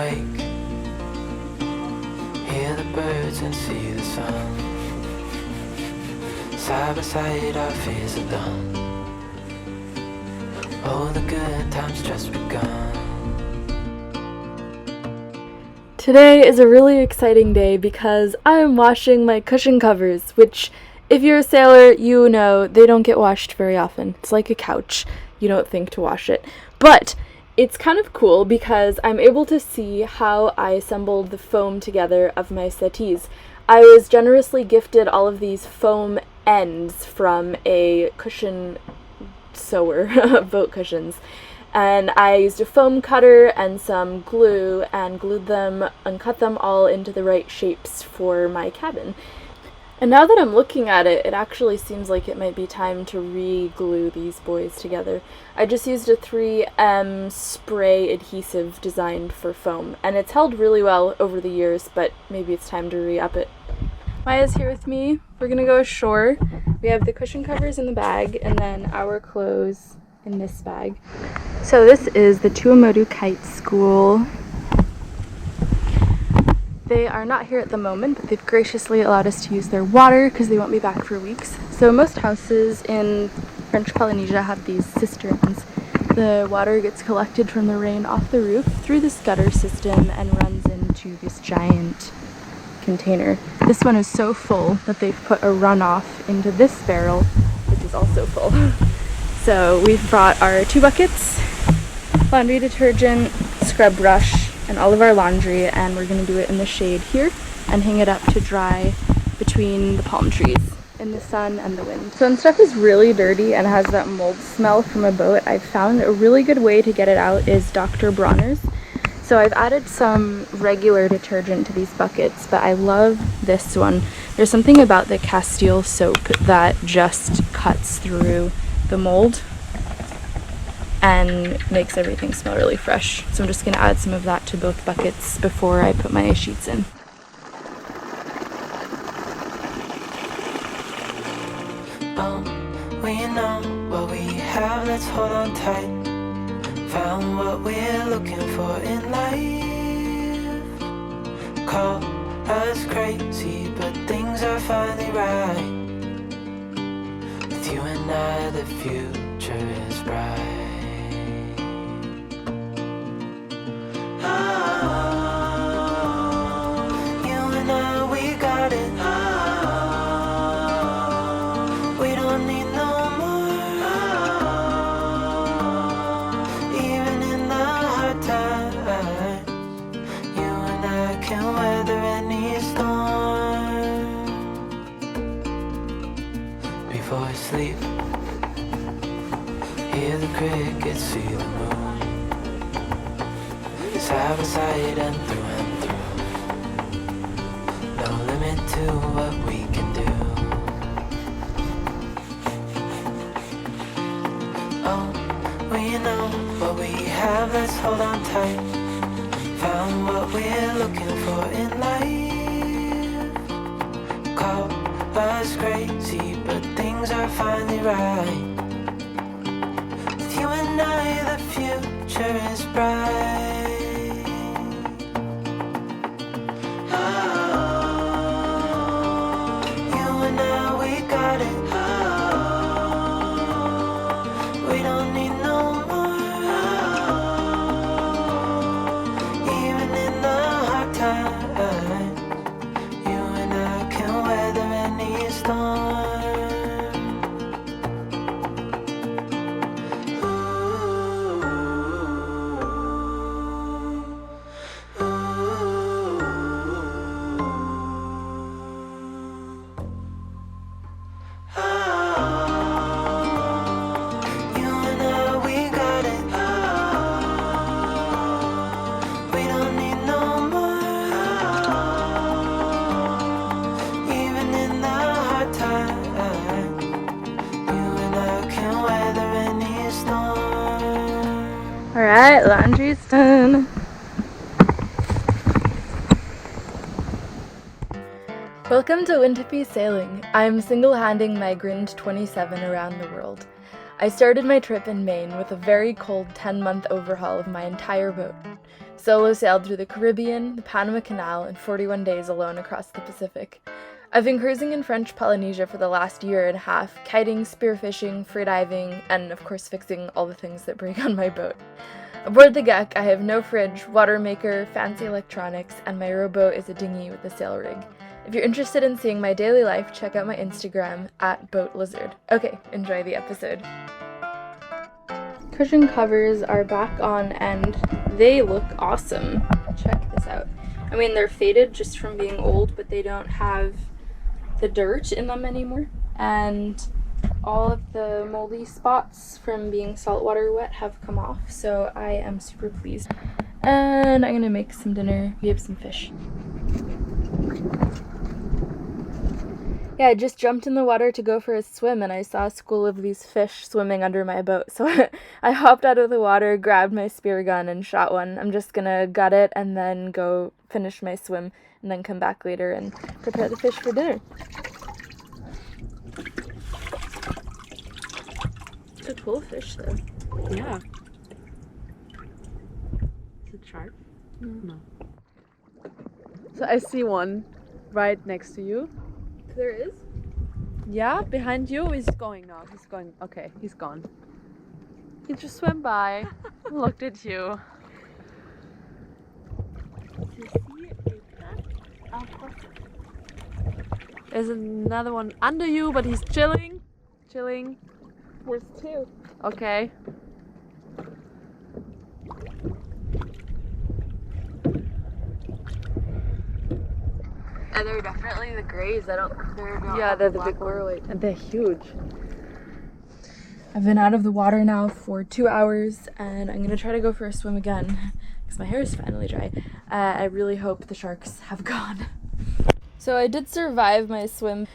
awake, hear the birds and see the sun. Side by side our fears are done. Oh, the good times just begun. Today is a really exciting day because I'm washing my cushion covers, which, if you're a sailor, you know they don't get washed very often. It's like a couch. You don't think to wash it. But it's kind of cool because I'm able to see how I assembled the foam together of my settees. I was generously gifted all of these foam ends from a cushion sewer of boat cushions. And I used a foam cutter and some glue and glued them and cut them all into the right shapes for my cabin. And now that I'm looking at it, it actually seems like it might be time to re-glue these boys together. I just used a 3M spray adhesive designed for foam, and it's held really well over the years, but maybe it's time to re-up it. Maya's here with me. We're gonna go ashore. We have the cushion covers in the bag, and then our clothes in this bag. So this is the Tuamotu Kite School. They are not here at the moment, but they've graciously allowed us to use their water because they won't be back for weeks. So most houses in French Polynesia have these cisterns. The water gets collected from the rain off the roof through this gutter system and runs into this giant container. This one is so full that they've put a runoff into this barrel, which is also full. So we've brought our 2 buckets, laundry detergent, scrub brush, and all of our laundry, and we're going to do it in the shade here and hang it up to dry between the palm trees in the sun and the wind. So when stuff is really dirty and has that mold smell from a boat, I've found a really good way to get it out is Dr. Bronner's. So I've added some regular detergent to these buckets, but I love this one. There's something about the Castile soap that just cuts through the mold and makes everything smell really fresh. So I'm just going to add some of that to both buckets before I put my sheets in. We know what we have, let's hold on tight. Found what we're looking for in life. Call us crazy, but things are finally right. With you and I, the future is bright. Before I sleep, hear the crickets, see the moon, side by side and through. No limit to what we can do. Oh, we know what we have, let's hold on tight. Found what we're looking for in life. Call us crazy, but things are finally right. With you and I, the future is bright. Oh, you and I, we got it. Oh, we don't need no more. Oh, even in the hard times, you and I can weather any storm. Alright, laundry's done. Welcome to Hippie Sailing. I'm single-handing my Grind 27 around the world. I started my trip in Maine with a very cold 10-month overhaul of my entire boat. Solo sailed through the Caribbean, the Panama Canal, and 41 days alone across the Pacific. I've been cruising in French Polynesia for the last year and a half, kiting, spearfishing, freediving, and of course fixing all the things that break on my boat. Aboard the Gek, I have no fridge, water maker, fancy electronics, and my rowboat is a dinghy with a sail rig. If you're interested in seeing my daily life, check out my Instagram @BoatLizard. Okay, enjoy the episode. Cushion covers are back on and they look awesome. Check this out. I mean, they're faded just from being old, but they don't have the dirt in them anymore. And all of the moldy spots from being saltwater wet have come off, so I am super pleased. And I'm gonna make some dinner. We have some fish. Yeah, I just jumped in the water to go for a swim and I saw a school of these fish swimming under my boat. So I hopped out of the water, grabbed my spear gun and shot one. I'm just gonna gut it and then go finish my swim and then come back later and prepare the fish for dinner. It's a cool fish though. Yeah. Is it sharp? No. So I see one right next to you. There is? Yeah, behind you. He's going now. He's going. Okay, he's gone. He just swam by, looked at you. There's another one under you, but he's chilling. Chilling. There's two. Okay. And they're definitely the grays. They're They're the big white, and they're huge. I've been out of the water now for 2 hours and I'm gonna try to go for a swim again because my hair is finally dry. I really hope the sharks have gone. So I did survive my swim.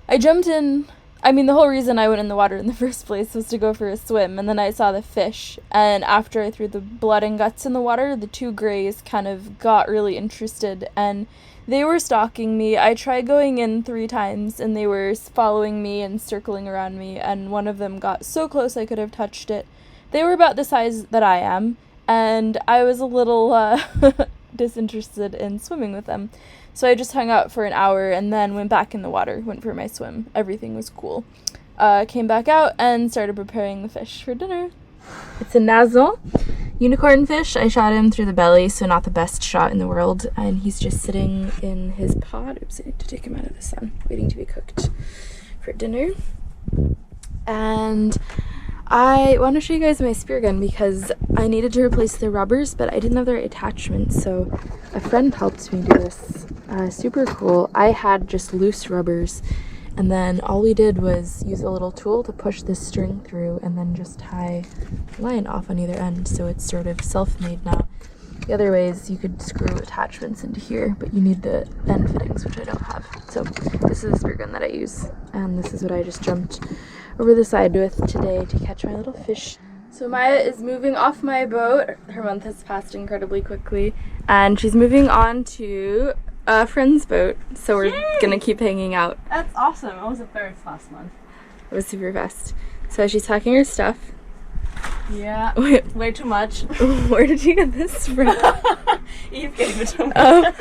I jumped in. I mean, the whole reason I went in the water in the first place was to go for a swim, and then I saw the fish, and after I threw the blood and guts in the water, the two grays kind of got really interested, and they were stalking me. I tried going in 3 times, and they were following me and circling around me, and one of them got so close I could have touched it. They were about the size that I am, and I was a little disinterested in swimming with them. So I just hung out for an hour and then went back in the water, went for my swim. Everything was cool. Came back out and started preparing the fish for dinner. It's a Nazon unicorn fish. I shot him through the belly, so not the best shot in the world. And he's just sitting in his pod. Oops, I need to take him out of the sun, waiting to be cooked for dinner. And I want to show you guys my spear gun because I needed to replace the rubbers, but I didn't have the right attachment, so a friend helped me do this. Super cool. I had just loose rubbers, and then all we did was use a little tool to push this string through and then just tie a line off on either end, so it's sort of self-made now. The other way is you could screw attachments into here, but you need the end fittings, which I don't have. So this is the spear gun that I use, and this is what I just jumped over the side with today to catch my little fish. So Maya is moving off my boat. Her month has passed incredibly quickly, and she's moving on to a friend's boat, so we're gonna keep hanging out. That's awesome. I was a third last month. It was super fast. So she's packing her stuff. Yeah, Wait, way too much. where did you get this from? Eve gave it to me. Oh.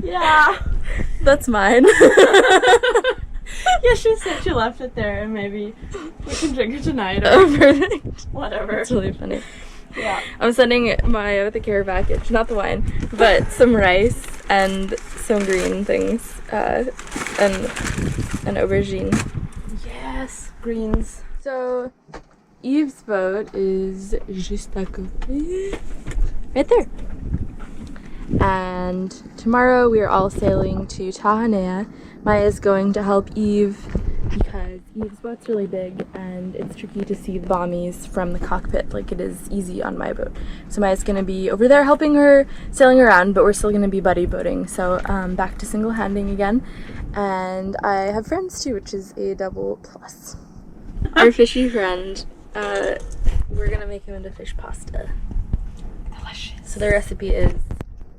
Yeah. That's mine. Yeah, she said she left it there, and maybe we can drink it tonight or Oh, perfect. whatever. That's really funny. Yeah. I'm sending Maya with a care package, not the wine, but some rice and some green things, and an aubergine. Yes, greens. So, Eve's boat is juste à côté, right there. And tomorrow we are all sailing to Tahanea. Maya's going to help Eve because Eve's boat's really big and it's tricky to see the bommies from the cockpit like it is easy on my boat. So Maya's going to be over there helping her sailing around, but we're still going to be buddy boating. So back to single-handing again. And I have friends too, which is a double plus. Our fishy friend, we're going to make him into fish pasta. Delicious. So the recipe is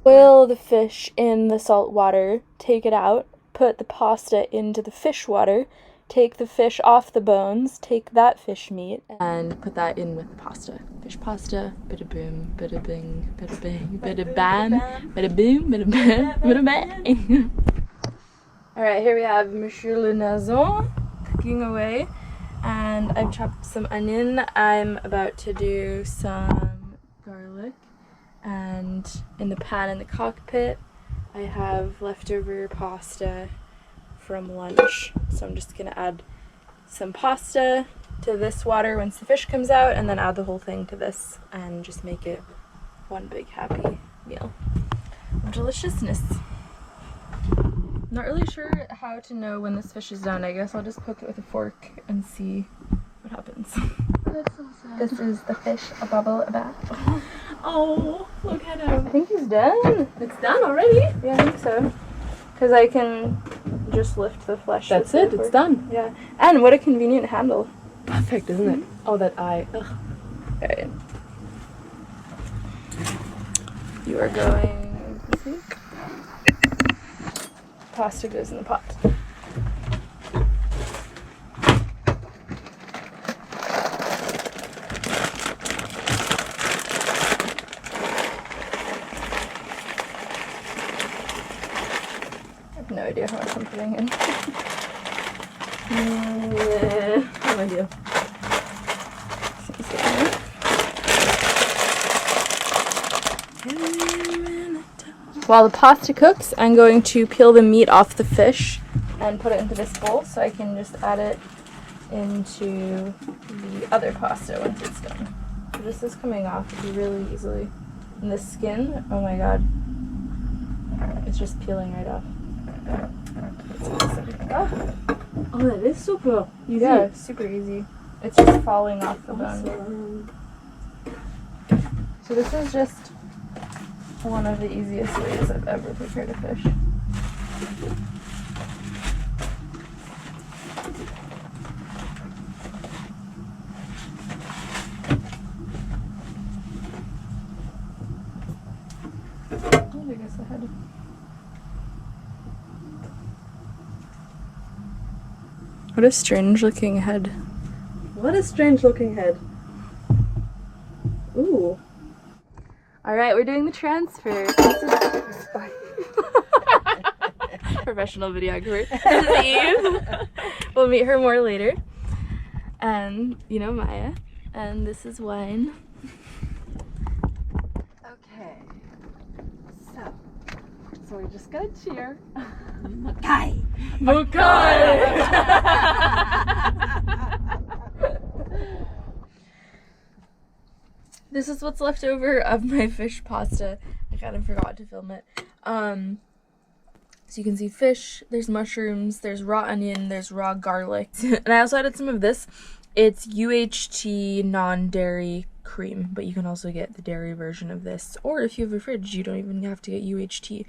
boil the fish in the salt water, take it out, put the pasta into the fish water, take the fish off the bones, take that fish meat, and put that in with the pasta. Fish pasta, bada boom, bada bing, bada bing, bada bam, bada boom, bada bam, bada bang. Alright, here we have Monsieur Le Nazon cooking away, and I've chopped some onion. I'm about to do some garlic, and in the pan in the cockpit, I have leftover pasta from lunch, so I'm just gonna add some pasta to this water once the fish comes out, and then add the whole thing to this and just make it one big happy meal of deliciousness. Not really sure how to know when this fish is done. I guess I'll just poke it with a fork and see what happens. That's so sad. This is the fish, a bubble, a bath. Oh, look at him. I think he's done. It's done already? Yeah, I think so. Because I can just lift the flesh. That's it, it's done. Yeah. And what a convenient handle. Perfect, isn't it? Oh, that eye. Ugh. Okay. You are going this week. Pasta goes in the pot. No idea how much I'm putting in. No idea. While the pasta cooks, I'm going to peel the meat off the fish and put it into this bowl so I can just add it into the other pasta once it's done. So this is coming off really easily. And the skin, oh my god, it's just peeling right off. Oh, that is super easy. Yeah, super easy. It's just falling off the bone. So this is just one of the easiest ways I've ever prepared a fish. How big is the head? What a strange looking head. What a strange looking head. Ooh. Alright, we're doing the transfer. Professional videographer. This is Eve. We'll meet her more later. And, you know, Maya. And this is wine. Okay. So we're just gonna cheer. Mackay! This is what's left over of my fish pasta. I kind of forgot to film it. So you can see fish, there's mushrooms, there's raw onion, there's raw garlic. And I also added some of this. It's UHT non-dairy cream, but you can also get the dairy version of this. Or if you have a fridge, you don't even have to get UHT.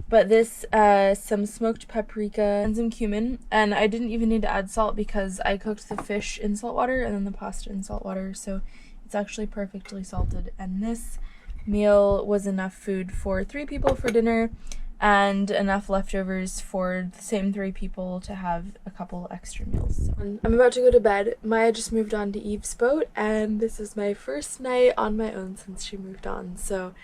But this, some smoked paprika and some cumin. And I didn't even need to add salt because I cooked the fish in salt water and then the pasta in salt water. So it's actually perfectly salted. And this meal was enough food for 3 people for dinner and enough leftovers for the same 3 people to have a couple extra meals. So I'm about to go to bed. Maya just moved on to Eve's boat and this is my first night on my own since she moved on. So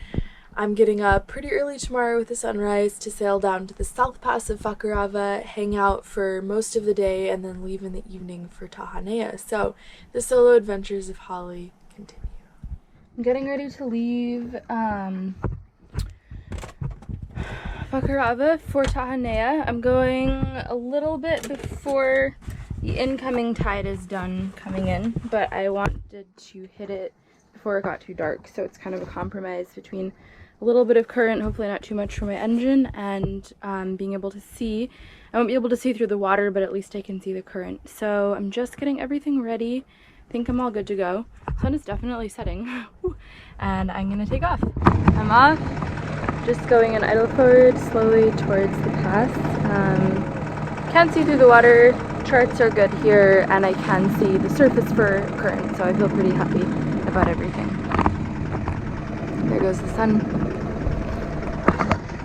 I'm getting up pretty early tomorrow with the sunrise to sail down to the South Pass of Fakarava, hang out for most of the day, and then leave in the evening for Tahanea. So the solo adventures of Holly continue. I'm getting ready to leave Fakarava for Tahanea. I'm going a little bit before the incoming tide is done coming in, but I wanted to hit it before it got too dark, so it's kind of a compromise between a little bit of current, hopefully not too much for my engine, and being able to see. I won't be able to see through the water, but at least I can see the current. So I'm just getting everything ready. I think I'm all good to go. The sun is definitely setting, and I'm gonna take off. I'm off, just going in idle forward slowly towards the pass. Can't see through the water, charts are good here, and I can see the surface for current, so I feel pretty happy about everything. There goes the sun.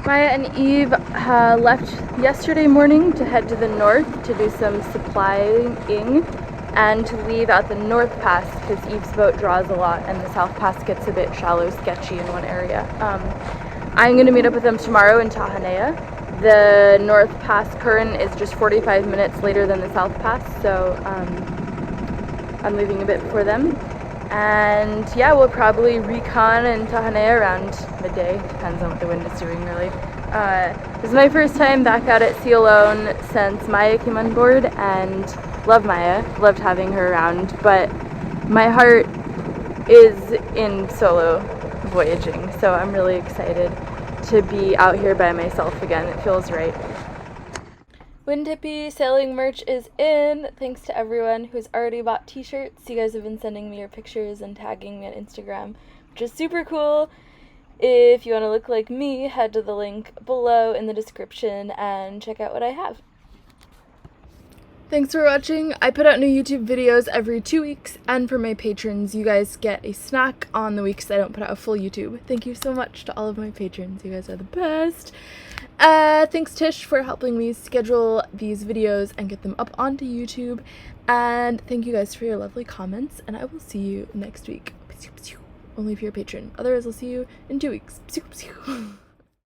Maya and Eve left yesterday morning to head to the north to do some supplying and to leave out the North Pass because Eve's boat draws a lot and the South Pass gets a bit shallow, sketchy in one area. I'm going to meet up with them tomorrow in Tahanea. The North Pass current is just 45 minutes later than the South Pass, so I'm leaving a bit before them. And yeah, we'll probably recon in Tahanea around midday. Depends on what the wind is doing, really. This is my first time back out at sea alone since Maya came on board, and love Maya. Loved having her around, but my heart is in solo voyaging, so I'm really excited to be out here by myself again. It feels right. Wind Hippie sailing merch is in. Thanks to everyone who's already bought t-shirts. You guys have been sending me your pictures and tagging me on Instagram, which is super cool. If you want to look like me, head to the link below in the description and check out what I have. Thanks for watching. I put out new YouTube videos every 2 weeks, and for my patrons, you guys get a snack on the weeks I don't put out a full YouTube. Thank you so much to all of my patrons. You guys are the best. Thanks Tish for helping me schedule these videos and get them up onto YouTube. And thank you guys for your lovely comments, and I will see you next week. Only if you're a patron. Otherwise, I'll see you in 2 weeks.